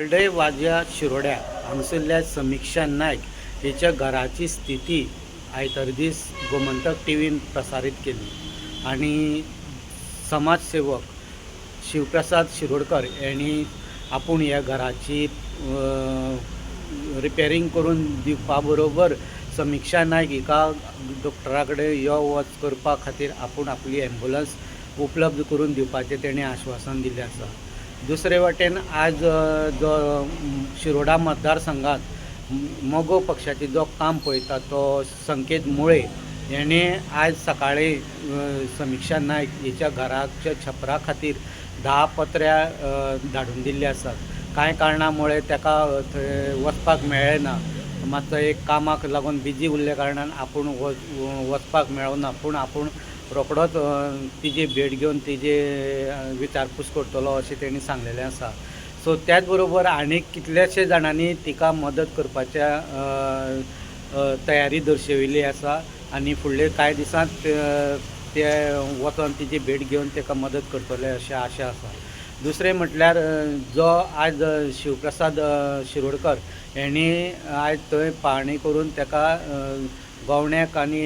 वर्ल्डे वाज्या शिरोड्या हांगसरल्या समीक्षा नायक हिच्या घराची स्थिती आयतार दीस गोमंतक टीव्हीन प्रसारीत केली आणि समाजसेवक शिवप्रसाद शिरोडकर यांनी आपूण ह्या घराची रिपेरिंग करून दिवपा बरोबर समीक्षा नायक हिका डॉक्टरा कडेन यो वच करपा खातीर आपूण आपली ॲम्ब्युलन्स उपलब्ध करून दिवपाचें तेणें आश्वासन दिल्लें आसा। दुसरे वाटेन आज जो शिरोडा मतदारसंघात मोगो पक्षाची जो काम पळयता तो संकेत मुळे याने आज सकाळी समीक्षा नायक हिच्या घराच्या छपरा खातीर 10 पत्र्या धाडून दिल्ली आसात। कांय कारणामुळे ताका थंय वचपाक मेळ्ळें ना, मात एक कामाक लागून बिजी उरल्या कारणान आपूण वचपाक मेळोना, पूण आपूण रोखडोच तिजी भेट घेवन तिजे विचारपूस करतलो अशें तेणी सांगलेलें आसा। सो त्याच बरोबर आनीक कितलेशे जाणांनी तिका मदत करपाच्या तयारी दर्शविल्ली आसा आनी फुडले कांय दिसांत ते वचोन तिजी भेट घेवन ताका मदत करतले अशें आशा आसा। दुसरें म्हटल्यार जो आज शिवप्रसाद शिरोडकर यांनी आज थंय पाहणी करून ताका गवण्याक आनी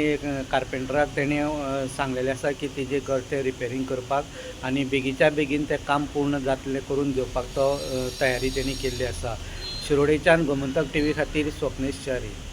कार्पेंटराक तेणें सांगलेलें आसा की तिजें घर तें रिपेरींग करपाक आनी बेगीच्या बेगीन तें काम पूर्ण जातलें करून दिवपाक तो तयारी तेणी केल्ली आसा। शिरोडेच्यान गोमंतक टीव्ही खातीर स्वप्नेश च्यारी।